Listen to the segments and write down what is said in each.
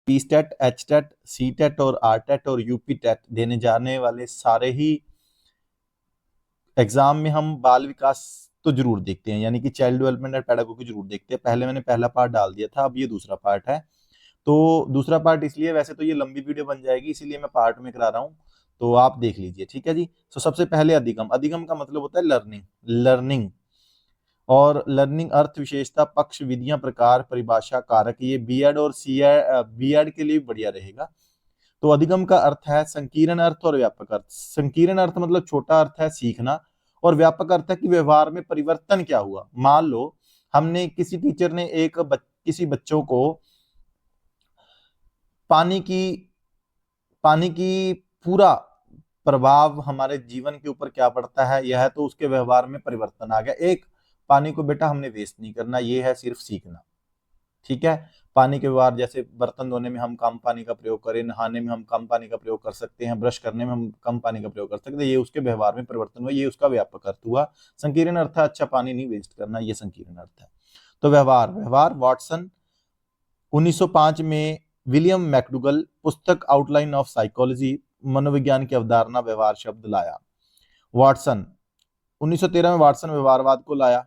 P STET, H TET, C TET और R TET और UP TET देने जाने वाले सारे ही एग्जाम में हम बाल विकास तो जरूर देखते हैं, यानी कि चाइल्ड डेवलपमेंट एंड पेडागोगी जरूर देखते हैं। पहले मैंने पहला पार्ट डाल दिया था, अब ये दूसरा पार्ट है। तो दूसरा पार्ट इसलिए, वैसे तो ये लंबी वीडियो बन जाएगी, इसीलिए मैं पार्ट में करा रहा हूँ, तो आप देख लीजिए, ठीक है जी। तो सबसे पहले अधिगम। अधिगम का मतलब होता है लर्निंग। लर्निंग और लर्निंग अर्थ, विशेषता, पक्ष, विधियां, प्रकार, परिभाषा, कारक, ये बीएड और सी बीएड के लिए भी बढ़िया रहेगा। तो अधिगम का अर्थ है संकीर्ण अर्थ और व्यापक अर्थ। संकीर्ण अर्थ मतलब छोटा अर्थ है सीखना, और व्यापक अर्थ है कि व्यवहार में परिवर्तन क्या हुआ। मान लो हमने किसी टीचर ने किसी बच्चों को पानी की पानी की पूरा प्रभाव हमारे जीवन के ऊपर क्या पड़ता है, यह है, तो उसके व्यवहार में परिवर्तन आ गया। एक, पानी को बेटा हमने वेस्ट नहीं करना, ये है सिर्फ सीखना, ठीक है। पानी के व्यवहार, जैसे बर्तन धोने में हम कम पानी का प्रयोग करें, नहाने में हम कम पानी का प्रयोग कर सकते हैं, ब्रश करने में हम कम पानी का प्रयोग कर सकते हैं, ये उसके व्यवहार में परिवर्तन हुआ, ये उसका व्यापक अर्थ हुआ। संकीर्ण अर्थ है अच्छा पानी नहीं वेस्ट करना, ये संकीर्ण अर्थ है। तो व्यवहार, व्यवहार वाटसन 1905 में विलियम मैकडूगल पुस्तक आउटलाइन ऑफ साइकोलॉजी, मनोविज्ञान की अवधारणा, व्यवहार शब्द लाया। वाटसन 1913 में वाटसन व्यवहारवाद को लाया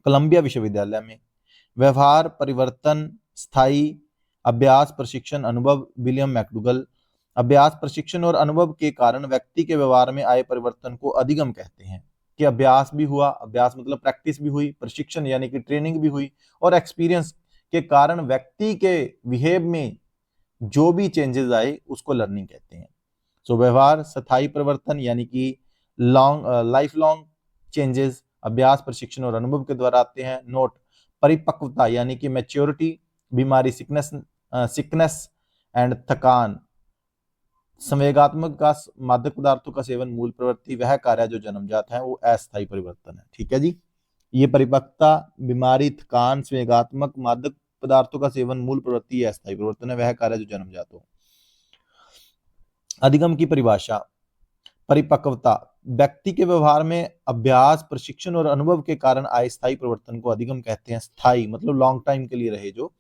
कोलंबिया विश्वविद्यालय में। व्यवहार परिवर्तन स्थायी अभ्यास प्रशिक्षण अनुभव, विलियम मैकडूगल। अभ्यास प्रशिक्षण और अनुभव के कारण व्यक्ति के व्यवहार में आए परिवर्तन को अधिगम कहते हैं। कि अभ्यास भी हुआ, अभ्यास मतलब प्रैक्टिस भी हुई, प्रशिक्षण यानी कि ट्रेनिंग भी हुई, और एक्सपीरियंस के कारण व्यक्ति के बिहेव में जो भी चेंजेस आए उसको लर्निंग कहते हैं। सो व्यवहार स्थायी परिवर्तन यानी कि लॉन्ग लाइफ लॉन्ग चेंजेस अभ्यास प्रशिक्षण और अनुभव के द्वारा आते हैं। नोट, परिपक्वता यानी कि मैच्योरिटी, बीमारी सिकनेस एंड थकान, संवेगात्मक का मादक पदार्थों का सेवन, मूल प्रवृत्ति, वह कार्य जो जन्मजात है, वो अस्थायी परिवर्तन है, ठीक है जी। ये परिपक्वता, बीमारी, थकान, संवेगात्मक, मादक पदार्थों का सेवन, मूल प्रवृत्ति, अस्थायी परिवर्तन है, वह कार्य जो जन्मजात हो। अधिगम की परिभाषा, परिपक्वता, व्यक्ति के व्यवहार में अभ्यास प्रशिक्षण और अनुभव के कारण आए स्थायी परिवर्तन को अधिगम कहते हैं। स्थायी मतलब लॉन्ग टाइम के लिए रहे जो।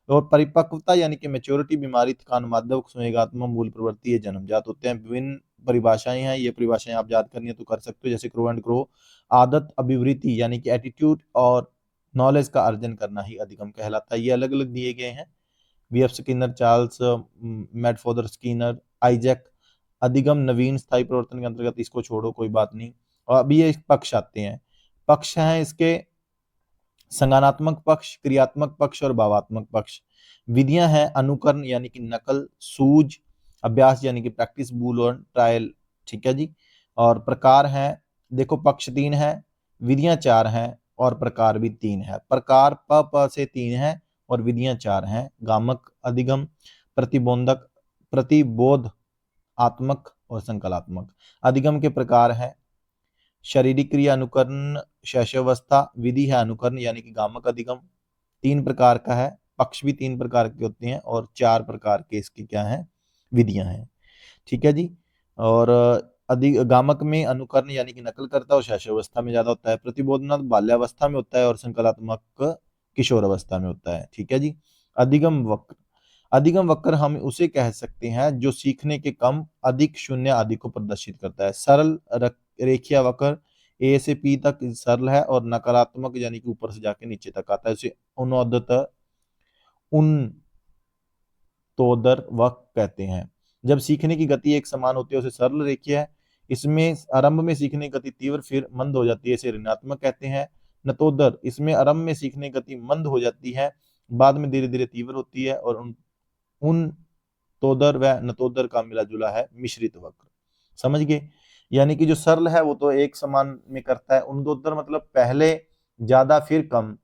और परिपक्वता यानी कि मेच्योरिटी, बीमारी, थकान, मादक, संवेगात्मक, मूल प्रवृत्ति, ये जन्मजात होते हैं। विभिन्न परिभाषाएं हैं, ये परिभाषाएं आप याद करनी है तो कर सकते हो, जैसे क्रो एंड क्रो, आदत, अभिवृत्ति यानी कि एटीट्यूड और नॉलेज का अर्जन करना ही अधिगम कहलाता है। ये अलग अलग दिए गए हैं, वीएफ स्किनर, चार्ल्स मैडफॉर्डर स्किनर, आइजैक। अधिगम नवीन स्थायी प्रवर्तन के अंतर्गत, इसको छोड़ो कोई बात नहीं। और अभी ये पक्ष आते हैं। पक्ष हैं इसके संज्ञानात्मक पक्ष, क्रियात्मक पक्ष और भावात्मक पक्ष। विधियां हैं अनुकरण यानी कि नकल, सूझ, अभ्यास यानी कि प्रैक्टिस, बूल और ट्रायल, ठीक है जी। और प्रकार हैं, देखो पक्ष 3 है, विधियां 4 हैं और प्रकार भी 3 है। प्रकार प से 3 है और विधियां 4 हैं। गामक, अधिगम, प्रतिबोधक, प्रतिबोध आत्मक और संकलात्मक। अधिगम के प्रकार है शारीरिक क्रिया अनुकरण, शैशवावस्था, विधि है अनुकरण यानी कि गामक अधिगम। 3 प्रकार का है, पक्ष भी 3 प्रकार के होते हैं और 4 प्रकार के इसकी क्या है, विधियां हैं, ठीक है जी। और अधिक गामक में अनुकरण यानी कि नकल करता है और शैशवावस्था में ज्यादा होता है। प्रतिबोधनात्मक बाल्यावस्था में होता है और संकलात्मक किशोर अवस्था में होता है, ठीक है जी। अधिगम वक्र, अधिगम वक्र हम उसे कह सकते हैं जो सीखने के कम, अधिक, शून्य आदि को प्रदर्शित करता है। सरल रेखीय वक्र ए से पी तक सरल है और नकारात्मक यानी कि ऊपर से जाके नीचे तक आता है, उसे उन्नोदत उन तोदर वक्र कहते हैं। जब सीखने की गति एक समान होती है उसे सरल रेखीय है। इसमें आरंभ में सीखने की गति तीव्र फिर मंद हो जाती है, इसे ऋणात्मक कहते हैं। नतोदर, इसमें आरंभ में सीखने की गति मंद हो जाती है, बाद में धीरे धीरे तीव्र होती है। और उन तोदर व नतोदर का मिला जुला है मिश्रित वक्र, समझ गए। यानी कि जो सरल है वो तो एक समान में करता है, उनदोदर मतलब पहले ज्यादा फिर कम,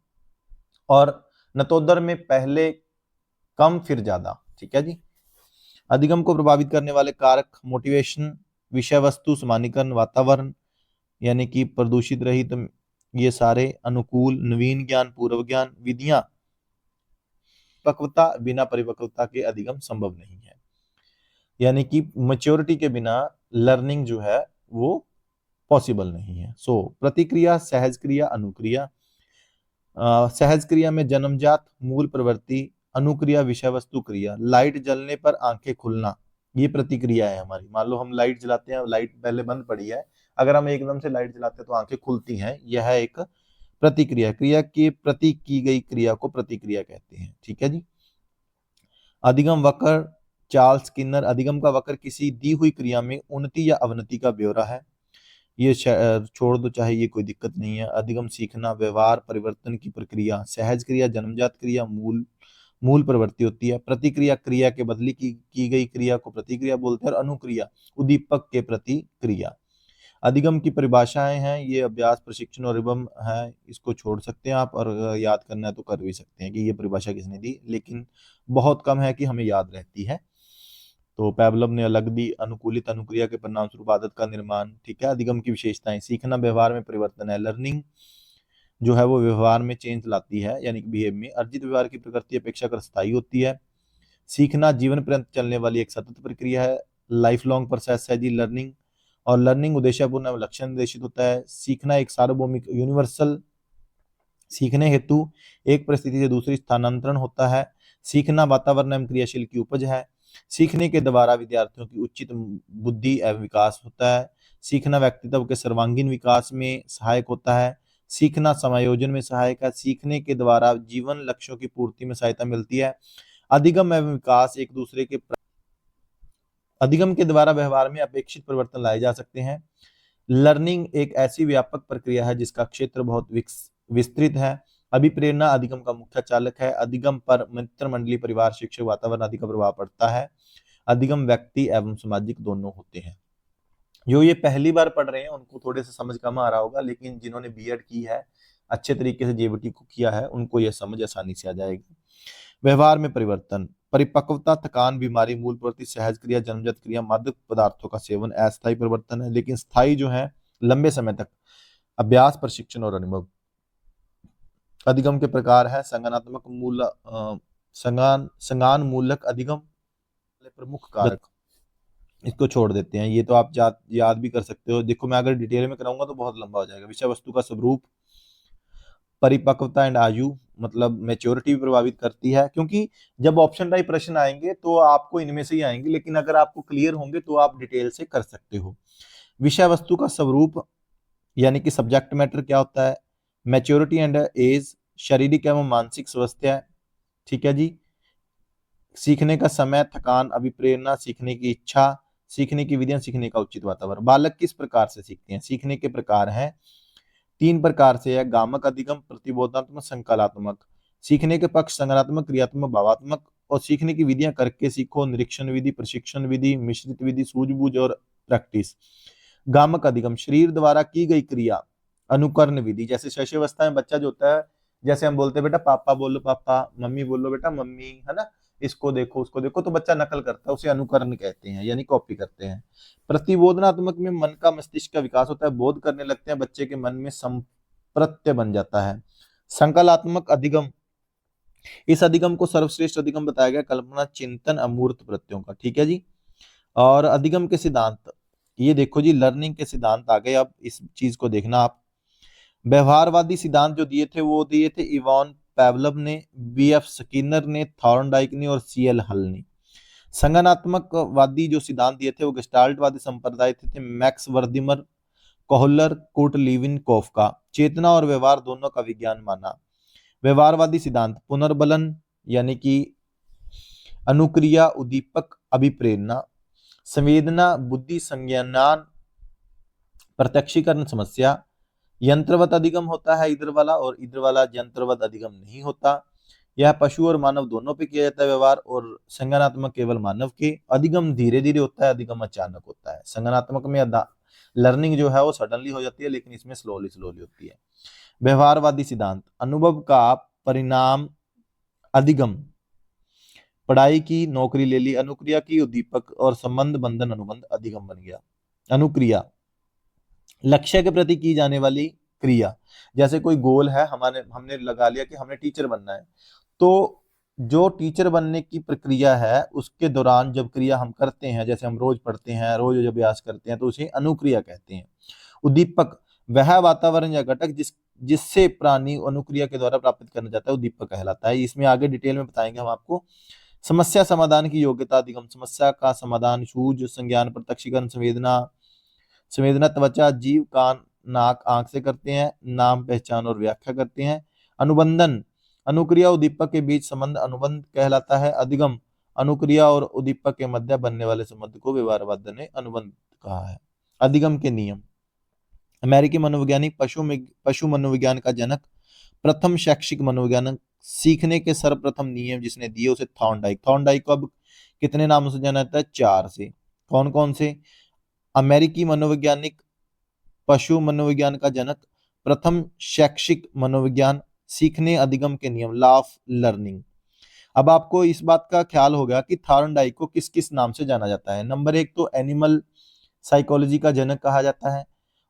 और नतोदर में पहले कम फिर ज्यादा, ठीक है जी। अधिगम को प्रभावित करने वाले कारक, मोटिवेशन, विषय वस्तु, समानीकरण, वातावरण यानी कि प्रदूषित रहित, तो ये सारे अनुकूल, नवीन ज्ञान, पूर्व ज्ञान, विधियां, पक्वता, बिना परिपक्वता के अधिगम संभव नहीं है। यानी कि मेच्योरिटी के बिना लर्निंग जो है वो पॉसिबल नहीं है। सो प्रतिक्रिया, सहज क्रिया, अनुक्रिया। सहज क्रिया में जन्मजात मूल प्रवृत्ति अनुक्रिया विषय वस्तु क्रिया। लाइट जलने पर आंखें खुलना, ये प्रतिक्रिया है हमारी। मान लो हम लाइट जलाते हैं, लाइट पहले बंद पड़ी है, अगर हम एकदम से लाइट जलाते हैं तो आंखें खुलती हैं, यह एक प्रतिक्रिया। क्रिया के प्रति की गई क्रिया को प्रतिक्रिया कहते हैं। ठीक है जी। अधिगम वक्र, चार्ल्स स्किनर। अधिगम का वक्र किसी दी हुई क्रिया में उन्नति या अवनति का ब्यौरा है। ये छोड़ दो, चाहे, ये कोई दिक्कत नहीं है। अधिगम सीखना, व्यवहार परिवर्तन की प्रक्रिया। सहज क्रिया, जन्मजात क्रिया, मूल प्रवृत्ति होती है। प्रतिक्रिया, क्रिया के बदली की गई क्रिया को प्रतिक्रिया बोलते हैं। और अनुक्रिया, उद्दीपक के प्रति क्रिया। अधिगम की परिभाषाएं हैं, ये अभ्यास, प्रशिक्षण और एवं है, इसको छोड़ सकते हैं आप, और याद करना है तो कर भी सकते हैं कि ये परिभाषा किसने दी, लेकिन बहुत कम है कि हमें याद रहती है। तो पैवलव ने अलग दी। अनुकूलित अनुक्रिया के परिणाम स्वरूप आदत का निर्माण। ठीक है। अधिगम की विशेषताएं, सीखना व्यवहार में परिवर्तन है। लर्निंग जो है वो व्यवहार में चेंज लाती है, यानी कि बिहेव में। अर्जित व्यवहार की प्रकृति अपेक्षाकृत स्थायी होती है। सीखना जीवन पर्यंत चलने वाली एक सतत प्रक्रिया है, लाइफ लॉन्ग प्रोसेस है जी लर्निंग। और लर्निंग उद्देश्यपूर्ण एवं लक्ष्य निर्देशित होता है। सीखना एक सार्वभौमिक यूनिवर्सल, सीखने हेतु एक परिस्थिति से दूसरी स्थानांतरण होता है। सीखना वातावरण एवं क्रियाशील की उपज है। सीखने के द्वारा विद्यार्थियों की उचित बुद्धि एवं विकास होता है। सीखना व्यक्तित्व के सर्वांगीण विकास में सहायक होता है। सीखना समायोजन में सहायक है। सीखने के द्वारा जीवन लक्ष्यों की पूर्ति में सहायता मिलती है। अधिगम एवं विकास एक दूसरे के अधिगम के द्वारा व्यवहार में अपेक्षित परिवर्तन लाए जा सकते हैं। लर्निंग एक ऐसी व्यापक प्रक्रिया है जिसका क्षेत्र बहुत विस्तृत है। अभिप्रेरणा अधिगम का मुख्य चालक है। अधिगम पर मित्र मंडली, परिवार, शिक्षक, वातावरण आदि का प्रभाव पड़ता है। अधिगम व्यक्ति एवं सामाजिक दोनों होते हैं। जो ये पहली बार पढ़ रहे हैं उनको थोड़े से समझ कम आ रहा होगा, लेकिन जिन्होंने बीएड की है, अच्छे तरीके से जेबीटी को किया है, उनको यह समझ आसानी से आ जाएगी। व्यवहार में परिवर्तन, परिपक्वता, थकान, बीमारी, मूल प्रवृत्ति, सहज क्रिया, जन्मजात क्रिया, मादक पदार्थों का सेवन अस्थायी परिवर्तन है, लेकिन स्थायी जो है लंबे समय तक। अभ्यास, प्रशिक्षण और अनुभव। अधिगम के प्रकार है संज्ञानात्मक मूल संज्ञान मूलक अधिगम, प्रमुख कारक। इसको छोड़ देते हैं, ये तो आप याद भी कर सकते हो। देखो मैं अगर डिटेल में कराऊंगा तो बहुत लंबा हो जाएगा। विषय वस्तु का स्वरूप, परिपक्वता एंड आयु, मतलब मैच्योरिटी भी प्रभावित करती है, क्योंकि जब ऑप्शन टाइप प्रश्न आएंगे तो आपको इनमें से ही आएंगे, लेकिन अगर आपको क्लियर होंगे तो आप डिटेल से कर सकते हो। विषय वस्तु का स्वरूप यानी कि सब्जेक्ट मैटर क्या होता है। मैच्योरिटी एंड एज, शारीरिक एवं मानसिक स्वास्थ्य। ठीक है जी। सीखने का समय, थकान, अभिप्रेरणा, सीखने की इच्छा, सीखने की विधियां, सीखने का उचित वातावरण। बालक किस प्रकार से सीखते हैं। सीखने के प्रकार हैं 3 प्रकार से है, गामक अधिगम, प्रतिबोधात्मक, संकलात्मक। सीखने के पक्ष संज्ञानात्मक, क्रियात्मक, भावात्मक। और सीखने की विधियां करके सीखो, निरीक्षण विधि, प्रशिक्षण विधि, मिश्रित विधि, सूझबूझ और प्रैक्टिस। गामक अधिगम, शरीर द्वारा की गई क्रिया, अनुकरण विधि। जैसे शैशवावस्था में बच्चा जो होता है, जैसे हम बोलते हैं बेटा पापा बोलो पापा, मम्मी बोलो बेटा मम्मी, है ना, इसको देखो उसको देखो, तो बच्चा नकल करता है, उसे अनुकरण कहते हैं, यानी कॉपी करते हैं। प्रतिबोधनात्मक में मन का, मस्तिष्क का विकास होता है, बोध करने लगते हैं, बच्चे के मन में संप्रत्य बन जाता है। संकलात्मक अधिगम, इस अधिगम को सर्वश्रेष्ठ अधिगम बताया गया, कल्पना, चिंतन, अमूर्त प्रत्ययों का। ठीक है जी। और अधिगम के सिद्धांत, ये देखो जी लर्निंग के सिद्धांत आ गए। अब इस चीज को देखना आप। व्यवहारवादी सिद्धांत जो दिए थे वो दिए थे इवान पैवलव ने, बीएफ स्किनर ने, थॉर्नडाइक ने और सीएल हल ने। संज्ञानात्मक वादी जो सिद्धांत दिए थे वो गेस्टाल्टवादी संप्रदाय थे मैक्स वर्दिमर, कोहलर, कुर्ट लीविनकोफ का। चेतना और व्यवहार दोनों का विज्ञान माना। व्यवहारवादी सिद्धांत, पुनर्बलन यानी कि अनुक्रिया, उद्दीपक, अभिप्रेरणा, संवेदना, बुद्धि, संज्ञान, प्रत्यक्षीकरण, समस्या। यंत्रवत अधिगम होता है इधर वाला, और इधर वाला यंत्रवत अधिगम नहीं होता। यह पशु और मानव दोनों पे किया जाता है व्यवहार, और संज्ञानात्मक केवल मानव के। अधिगम धीरे धीरे होता है, अधिगम अचानक होता है। संज्ञानात्मक में लर्निंग जो है वो सडनली हो जाती है, लेकिन इसमें स्लोली स्लोली होती है। व्यवहारवादी सिद्धांत, अनुभव का परिणाम अधिगम, पढ़ाई की, नौकरी ले ली, अनुक्रिया की, उद्दीपक, और संबंध, बंधन, अनुबंध, अधिगम बन गया। अनुक्रिया, लक्ष्य के प्रति की जाने वाली क्रिया। जैसे कोई गोल है हमारे, हमने लगा लिया कि हमने टीचर बनना है, तो जो टीचर बनने की प्रक्रिया है उसके दौरान जब क्रिया हम करते हैं, जैसे हम रोज पढ़ते हैं, रोज अभ्यास करते हैं, तो उसे अनुक्रिया कहते हैं। उद्दीपक, वह वातावरण या घटक जिससे प्राणी अनुक्रिया के द्वारा प्राप्त करना चाहता है उद्दीपक कहलाता है। इसमें आगे डिटेल में बताएंगे हम आपको। समस्या समाधान की योग्यता अधिगम, समस्या का समाधान, सूझ, संज्ञान, प्रत्यक्षीकरण, संवेदना, संवेदना त्वचा, जीव, कान, नाक, आंख से करते हैं। नाम, पहचान और व्याख्या करते हैं। अनुबंधन, अनुक्रिया उद्दीपक के बीच संबंध अनुबंध कहलाता है। अधिगम, अनुक्रिया और उद्दीपक के मध्य बनने वाले संबंध को व्यवहारवाद ने अनुबंध कहा है। अधिगम के नियम, अमेरिकी मनोवैज्ञानिक पशु मनोविज्ञान का जनक, प्रथम शैक्षिक मनोवैज्ञानिक, सीखने के सर्वप्रथम नियम जिसने दिए उसे थॉर्नडाइक। थॉर्नडाइक को अब कितने नामों से जाना जाता है? 4 से। कौन कौन से? अमेरिकी मनोवैज्ञानिक, पशु मनोविज्ञान का जनक, प्रथम शैक्षिक मनोविज्ञान, सीखने अधिगम के नियम, लॉ ऑफ लर्निंग। अब आपको इस बात का ख्याल होगा कि थॉर्नडाइक को किस किस नाम से जाना जाता है। नंबर 1 तो एनिमल साइकोलॉजी का जनक कहा जाता है,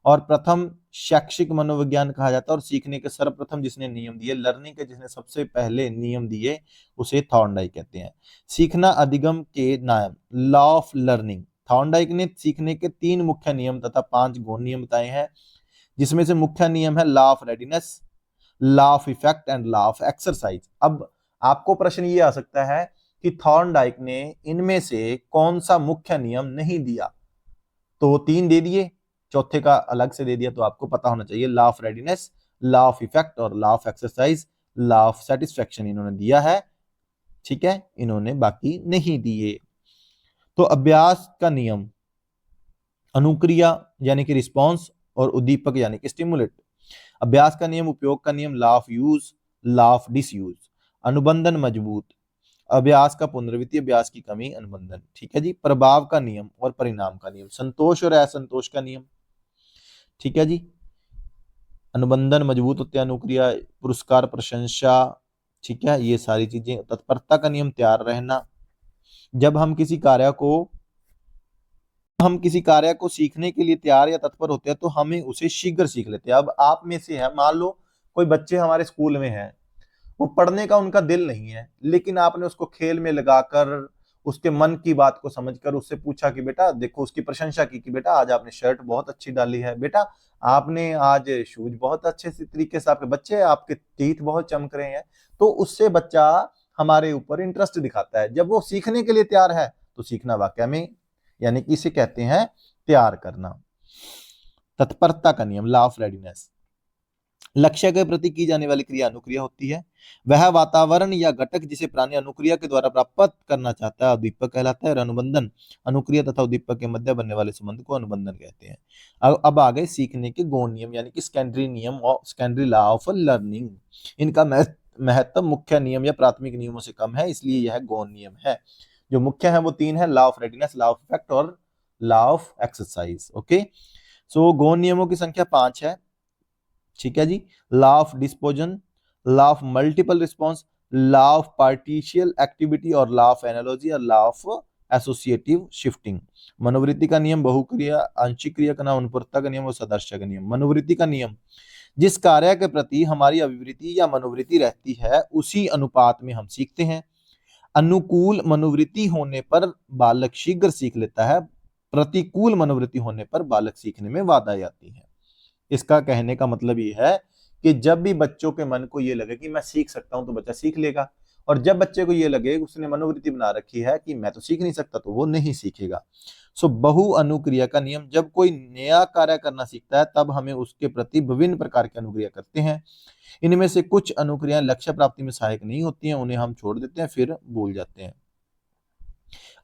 और प्रथम शैक्षिक मनोविज्ञान कहा जाता है, और सीखने के सर्वप्रथम जिसने नियम दिए, लर्निंग के जिसने सबसे पहले नियम दिए, उसे थॉर्नडाइक कहते हैं। सीखना अधिगम के नाम, लॉ ऑफ लर्निंग। थॉर्नडाइक ने सीखने के 3 मुख्य नियम तथा 5 गौण नियम बताए हैं, जिसमें से मुख्य नियम है law of readiness, law of effect and law of exercise. अब आपको प्रश्न ये आ सकता है कि थॉर्नडाइक ने इनमें से कौन सा मुख्य नियम नहीं दिया? तो 3 दे दिए, चौथे का अलग से दे दिया, तो आपको पता होना चाहिए law of readiness, law of effect और law of exercise. Law of satisfaction इन्होंने दिया है, ठीक है, इन्होंने बाकी नहीं दिए। तो अभ्यास का नियम, अनुक्रिया यानी कि रिस्पॉन्स और उद्दीपक यानी कि स्टिमुलेट। अभ्यास का नियम, उपयोग का नियम, law of use, law of disuse. अनुबंधन मजबूत, अभ्यास का पुनरावृत्ति, अभ्यास की कमी, अनुबंधन, ठीक है जी। प्रभाव का नियम और परिणाम का नियम, संतोष और असंतोष का नियम, ठीक है जी। अनुबंधन मजबूत होते हैं, अनुक्रिया, पुरस्कार, प्रशंसा, ठीक है, ये सारी चीजें। तत्परता का नियम, तैयार रहना। जब हम किसी कार्य को सीखने के लिए तैयार या तत्पर होते हैं तो हमें उसे शीघ्र सीख लेते हैं। अब आप में से है, मान लो कोई बच्चे हमारे स्कूल में हैं, वो पढ़ने का उनका दिल नहीं है, लेकिन आपने उसको खेल में लगाकर उसके मन की बात को समझकर उससे पूछा कि बेटा देखो, उसकी प्रशंसा की कि बेटा आज आपने शर्ट बहुत अच्छी डाली है, बेटा आपने आज शूज बहुत अच्छे से तरीके से, आपके बच्चे आपके टीथ बहुत चमक रहे हैं, तो उससे बच्चा हमारे ऊपर इंटरेस्ट दिखाता है। जब वो सीखने के लिए तैयार है तो सीखना वाकई में, यानी कि इसे कहते हैं तैयार करना। तत्परता का नियम, लॉ ऑफ रेडीनेस। लक्ष्य के प्रति की जाने वाली क्रिया अनुक्रिया होती है। वह वातावरण या घटक जिसे प्राणी अनुक्रिया के द्वारा प्राप्त करना चाहता है उद्दीपक कहलाता है। और अनुबंधन, अनुक्रिया तथा उद्दीपक के मध्य बनने वाले संबंध को अनुबंधन कहते हैं। अब आ गए सीखने के गौण नियम यानी कि सेकेंडरी नियम और सेकेंडरी लॉ ऑफ लर्निंग। इनका महत्व मुख्य नियम या प्राथमिक नियमों से कम है, इसलिए यह गौण नियम है। जो मुख्य है वो 3 है, law of readiness, law of effect और law of exercise. Okay, so गौण नियमों की संख्या 5 है, ठीक है जी। Law of disposition, law of multiple response, law of partial activity और लॉ ऑफ एनालॉजी और लॉ ऑफ एसोसिएटिव शिफ्टिंग। मनोवृत्ति का नियम, बहुक्रिया, आंशिक क्रिया का नाम, अनुपूरकता का नियम और सदस्य का नियम। मनोवृत्ति का नियम, जिस कार्य के प्रति हमारी अभिवृत्ति या मनोवृत्ति रहती है उसी अनुपात में हम सीखते हैं। अनुकूल मनोवृत्ति होने पर बालक शीघ्र सीख लेता है, प्रतिकूल मनोवृत्ति होने पर बालक सीखने में बाधा आती है। इसका कहने का मतलब ये है कि जब भी बच्चों के मन को ये लगे कि मैं सीख सकता हूं तो बच्चा सीख लेगा, और जब बच्चे को ये लगे उसने मनोवृत्ति बना रखी है कि मैं तो सीख नहीं सकता तो वो नहीं सीखेगा। सो बहु अनुक्रिया का नियम, जब कोई नया कार्य करना सीखता है तब हमें उसके प्रति विभिन्न प्रकार की अनुक्रिया करते हैं। इनमें से कुछ अनुक्रियाएं लक्ष्य प्राप्ति में सहायक नहीं होती हैं, उन्हें हम छोड़ देते हैं फिर भूल जाते हैं।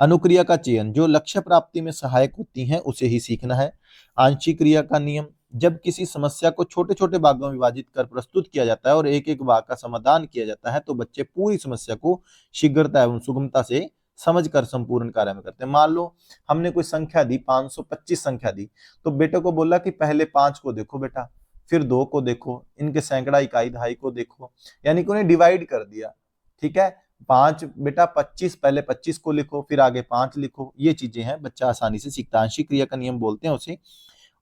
अनुक्रिया का चयन, जो लक्ष्य प्राप्ति में सहायक होती हैं उसे ही सीखना है। आंशिक क्रिया का नियम, जब किसी समस्या को छोटे छोटे भागों में विभाजित कर प्रस्तुत किया जाता है और एक एक भाग का समाधान किया जाता है तो बच्चे पूरी समस्या को शीघ्रता एवं सुगमता से समझकर संपूर्ण कार्य में करते हैं। मान लो हमने कोई संख्या दी, 525 संख्या दी, तो बेटे को बोला कि पहले 5 को देखो बेटा, फिर 2 को देखो, इनके सैकड़ा इकाई दहाई को देखो, यानी कि उन्हें डिवाइड कर दिया, ठीक है। 5 बेटा 25, पहले 25 को लिखो फिर आगे 5 लिखो, ये चीजें हैं, बच्चा आसानी से सीखता है। आंशिक क्रिया का नियम बोलते हैं उसे।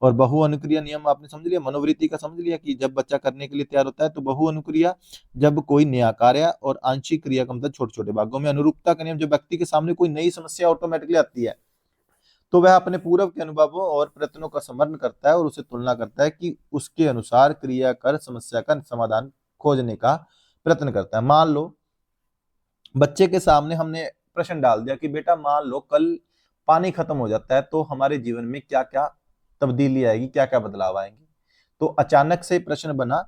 और बहु अनुक्रिया नियम आपने समझ लिया, मनोवृत्ति का समझ लिया कि जब बच्चा करने के लिए तैयार होता है तो बहु अनुक्रिया जब कोई नया कार्य, और आंशिक क्रिया का मतलब छोटे छोटे भागों में। अनुरूपता का नियम, जब व्यक्ति के सामने कोई नई समस्या ऑटोमेटिकली आती है तो वह अपने पूर्व के अनुभवों और प्रयत्नों का स्मरण करता है और उसे तुलना करता है कि उसके अनुसार क्रिया कर समस्या का समाधान खोजने का प्रयत्न करता है। मान लो बच्चे के सामने हमने प्रश्न डाल दिया कि बेटा मान लो कल पानी खत्म हो जाता है तो हमारे जीवन में क्या क्या तब्दीली आएगी, क्या क्या बदलाव आएंगे। तो अचानक से प्रश्न बना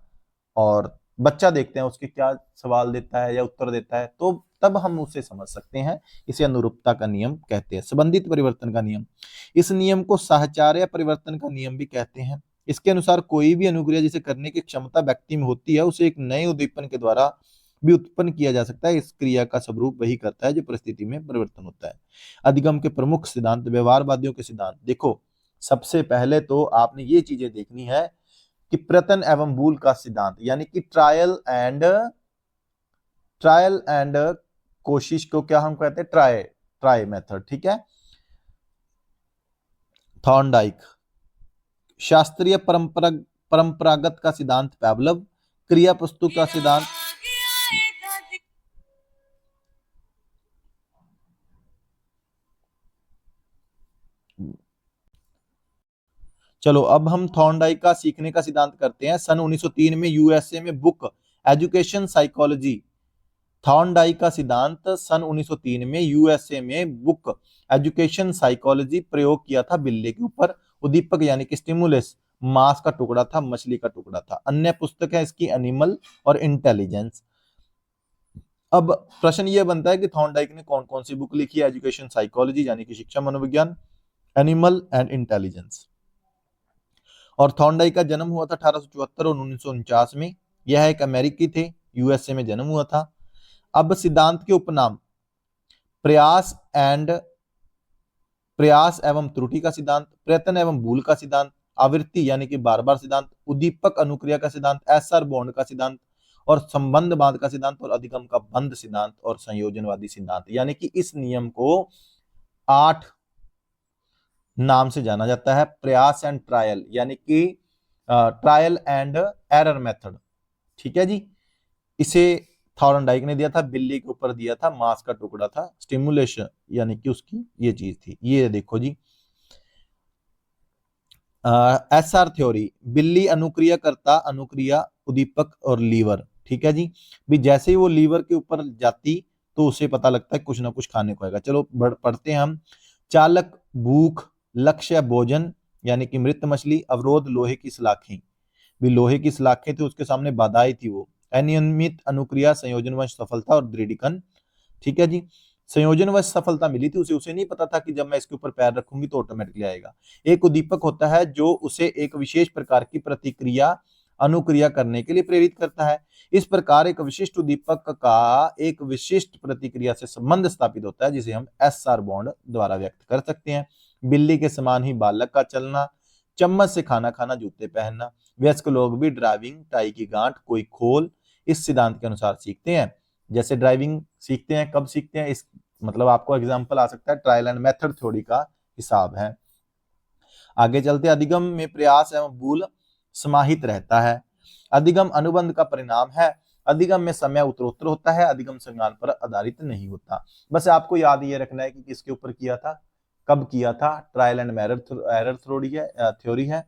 और बच्चा देखते हैं उसके क्या सवाल देता है या उत्तर देता है, तो तब हम उसे समझ सकते हैं। इसे अनुरूपता का नियम कहते हैं, संबंधित परिवर्तन का नियम। इस नियम को साहचर्य परिवर्तन का नियम भी कहते हैं। इसके अनुसार कोई भी अनुक्रिया जिसे करने की क्षमता व्यक्ति में होती है उसे एक नए उद्दीपन के द्वारा भी उत्पन्न किया जा सकता है। इस क्रिया का स्वरूप वही करता है जो परिस्थिति में परिवर्तन होता है। अधिगम के प्रमुख सिद्धांत, व्यवहारवादियों के सिद्धांत। देखो सबसे पहले तो आपने ये चीजें देखनी है कि प्रयत्न एवं भूल का सिद्धांत, यानी कि ट्रायल एंड कोशिश को क्या हम कहते हैं, ट्राई ट्राई मेथड, ठीक है। थॉर्नडाइक। शास्त्रीय परंपरागत का सिद्धांत पैवलव। क्रिया प्रस्तुत का सिद्धांत। चलो अब हम थॉर्नडाइक का सीखने का सिद्धांत करते हैं। सन 1903 में यूएसए में बुक एजुकेशन साइकोलॉजी। थॉर्नडाइक का सिद्धांत सन 1903 में यूएसए में बुक एजुकेशन साइकोलॉजी प्रयोग किया था बिल्ली के ऊपर। उद्दीपक यानी कि स्टिमुलस मांस का टुकड़ा था, मछली का टुकड़ा था। अन्य पुस्तक है इसकी एनिमल और इंटेलिजेंस। अब प्रश्न यह बनता है कि थॉर्नडाइक ने कौन कौन सी बुक लिखी है। एजुकेशन साइकोलॉजी यानी कि शिक्षा मनोविज्ञान, एनिमल एंड इंटेलिजेंस। और थॉर्नडाइक का जन्म हुआ था 1874 और 1949 में। यह एक अमेरिकी थे, यूएसए में जन्म हुआ था। अब सिद्धांत के उपनाम, प्रयास एवं त्रुटि का सिद्धांत, प्रयत्न एवं भूल का सिद्धांत, आवृत्ति यानी कि बार बार सिद्धांत, उद्दीपक अनुक्रिया का सिद्धांत, एसआर बॉन्ड का सिद्धांत और संबंधवाद का सिद्धांत और अधिगम का बंध सिद्धांत और संयोजनवादी सिद्धांत। यानी कि इस नियम को 8 नाम से जाना जाता है। प्रयास एंड ट्रायल यानी कि ट्रायल एंड एरर मेथड, ठीक है जी। इसे थॉर्नडाइक ने दिया था, बिल्ली के ऊपर दिया था, मांस का टुकड़ा था, स्टिमुलेशन यानी कि उसकी ये चीज थी। ये देखो जी एसआर थ्योरी, बिल्ली अनुक्रिया करता, अनुक्रिया उद्दीपक और लीवर, ठीक है जी। भी जैसे ही वो लीवर के ऊपर जाती तो उसे पता लगता है कुछ ना कुछ खाने को आएगा। चलो पढ़ते हैं हम। चालक भूख, लक्ष्य भोजन यानी कि मृत मछली, अवरोध लोहे की सलाखें, भी लोहे की सलाखें थी उसके सामने बाधाएं थी वो। अनियमित अनुक्रिया, संयोजनवश सफलता और दृढ़ीकरण, ठीक है जी। संयोजनवश सफलता मिली थी उसे नहीं पता था कि जब मैं इसके ऊपर पैर रखूंगी तो ऑटोमेटिकली आएगा। एक उद्दीपक होता है जो उसे एक विशेष प्रकार की प्रतिक्रिया अनुक्रिया करने के लिए प्रेरित करता है। इस प्रकार एक विशिष्ट उद्दीपक का एक विशिष्ट प्रतिक्रिया से संबंध स्थापित होता है जिसे हम एसआर बॉन्ड द्वारा व्यक्त कर सकते हैं। बिल्ली के समान ही बालक का चलना, चम्मच से खाना खाना, जूते पहनना। वयस्क लोग भी ड्राइविंग, टाई की गांठ, कोई खोल इस सिद्धांत के अनुसार सीखते हैं। जैसे ड्राइविंग सीखते हैं, कब सीखते हैं, इस मतलब आपको एग्जांपल आ सकता है ट्रायल एंड मेथड थ्योरी का हिसाब है। आगे चलते, अधिगम में प्रयास एवं भूल समाहित रहता है। अधिगम अनुबंध का परिणाम है। अधिगम में समय उत्तरोत्तर होता है, अधिगम संज्ञान पर आधारित नहीं होता। बस आपको याद ये रखना है कि किसके ऊपर किया था, कब किया था। ट्रायल एंड एरर थ्योरी है।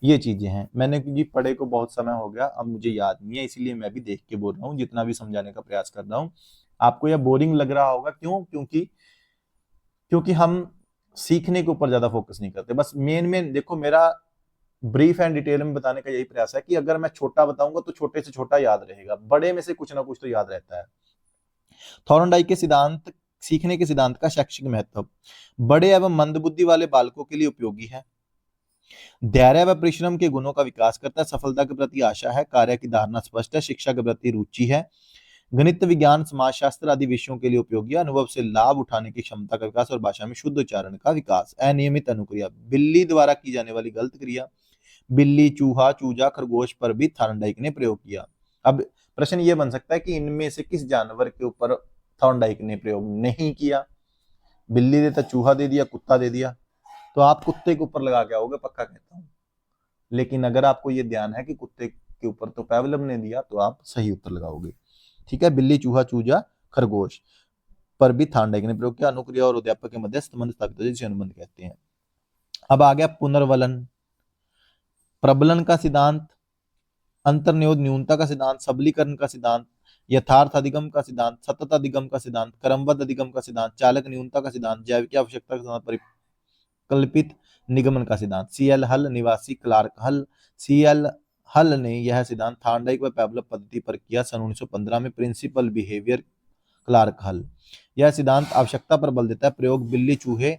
ये चीजें हैं, मैंने जी पढ़े को बहुत समय हो गया, अब मुझे याद नहीं है, इसलिए मैं भी देख के बोल रहा हूँ, जितना भी समझाने का प्रयास कर रहा हूँ। आपको यह बोरिंग लग रहा होगा, क्यों? क्योंकि हम सीखने के ऊपर ज्यादा फोकस नहीं करते। बस मेन देखो, मेरा ब्रीफ एंड डिटेल में बताने का यही प्रयास है कि अगर मैं छोटा बताऊंगा तो छोटे से छोटा याद रहेगा, बड़े में से कुछ ना कुछ तो याद रहता है। थॉर्नडाइक के सिद्धांत, सीखने के सिद्धांत का शैक्षिक महत्व, बड़े एवं मंदबुद्धि वाले बालकों के लिए उपयोगी है। धैर्य व परिश्रम के गुणों का विकास करता है। सफलता के प्रति आशा है, कार्य की धारणा स्पष्ट है, शिक्षा के प्रति रुचि है। गणित, विज्ञान, समाजशास्त्र आदि विषयों के लिए उपयोगी है। अनुभव से लाभ उठाने की क्षमता का विकास और भाषा में शुद्ध उच्चारण का विकास। अनियमित अनुक्रिया, बिल्ली द्वारा की जाने वाली गलत क्रिया, बिल्ली, चूहा, चूजा, खरगोश पर भी थॉर्नडाइक ने प्रयोग किया। अब प्रश्न ये बन सकता है कि इनमें से किस जानवर के ऊपर थॉर्नडाइक ने प्रयोग नहीं किया। बिल्ली देता, चूहा दे दिया, कुत्ता दे दिया, तो आप कुत्ते के ऊपर लगा के आओगे, पक्का कहता हूं। लेकिन अगर आपको ये ध्यान है कि कुत्ते के ऊपर तो पैवलव ने दिया, तो आप सही उत्तर लगाओगे, ठीक है। बिल्ली, चूहा, चूजा, खरगोश पर भी थॉर्नडाइक ने प्रयोग किया। अनुक्रिया और उद्दीपक के मध्य संबंध स्थापित होता है जिसे अनुबंध कहते हैं। अब आ गया पुनर्वलन, प्रबलन का सिद्धांत, अंतर्निरोध न्यूनता का सिद्धांत, सबलीकरण का सिद्धांत, यथार्थ अधिगम का सिद्धांत, सतत अधिगम का सिद्धांत, क्रमबद्ध अधिगम का सिद्धांत, चालक न्यूनता का सिद्धांत, जैविक आवश्यकता का सिद्धांत, परिकल्पित निगमन का सिद्धांत। सीएल हल, निवासी क्लार्क हल। सीएल हल ने यह सिद्धांत थॉर्नडाइक व पैवलव पद्धति पर किया सन 1915 में, प्रिंसिपल बिहेवियर क्लार्क हल। यह सिद्धांत आवश्यकता पर बल देता है, प्रयोग बिल्ली चूहे,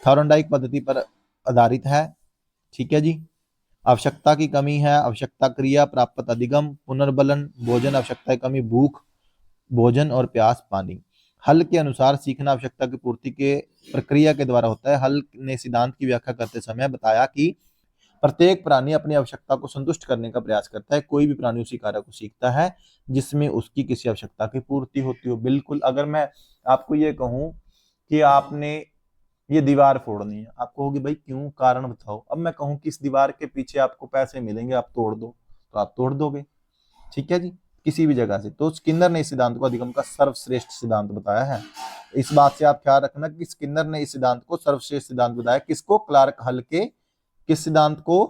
थॉर्नडाइक पद्धति पर आधारित है। ठीक है जी। आवश्यकता की कमी है, आवश्यकता क्रिया, प्राप्त अधिगम, पुनर्बलन, भोजन आवश्यकता की कमी, भूख भोजन और प्यास पानी। हल के अनुसार सीखना आवश्यकता की पूर्ति के प्रक्रिया के द्वारा होता है। हल ने सिद्धांत की व्याख्या करते समय बताया कि प्रत्येक प्राणी अपनी आवश्यकता को संतुष्ट करने का प्रयास करता है, कोई भी प्राणी उसी कार्य को सीखता है जिसमें उसकी किसी आवश्यकता की पूर्ति होती हो। बिल्कुल, अगर मैं आपको ये कहूं कि आपने ये दीवार फोड़नी है, आप कहोगे भाई क्यों, कारण बताओ। अब मैं कहूं कि इस दीवार के पीछे आपको पैसे मिलेंगे, आप तोड़ दो, तो आप तोड़ दोगे। ठीक है जी, किसी भी जगह से। तो स्किनर ने इस सिद्धांत को अधिगम का सर्वश्रेष्ठ सिद्धांत बताया है। इस बात से आप ख्याल रखना कि स्किनर ने इस सिद्धांत को सर्वश्रेष्ठ सिद्धांत बताया। किसको? क्लार्क हल के किस सिद्धांत को?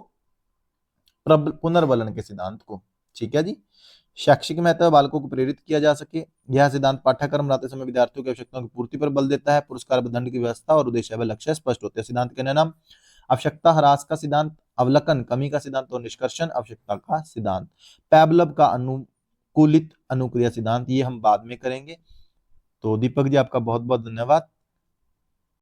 पुनर्बलन के सिद्धांत को। ठीक है जी। शैक्षिक महत्व, बालकों को प्रेरित किया जा सके। यह सिद्धांत पाठ्यक्रम बनाते समय विद्यार्थियों की आवश्यकताओं की पूर्ति पर बल देता है। पुरस्कार व दंड की व्यवस्था और उद्देश्य व लक्ष्य स्पष्ट होते हैं। सिद्धांत के नाम: आवश्यकता ह्रास का सिद्धांत, अवलकन कमी का सिद्धांत और निष्कर्षण आवश्यकता का सिद्धांत। पैवलव का अनुकूलित अनुक्रिया सिद्धांत, ये हम बाद में करेंगे। तो दीपक जी, आपका बहुत बहुत धन्यवाद।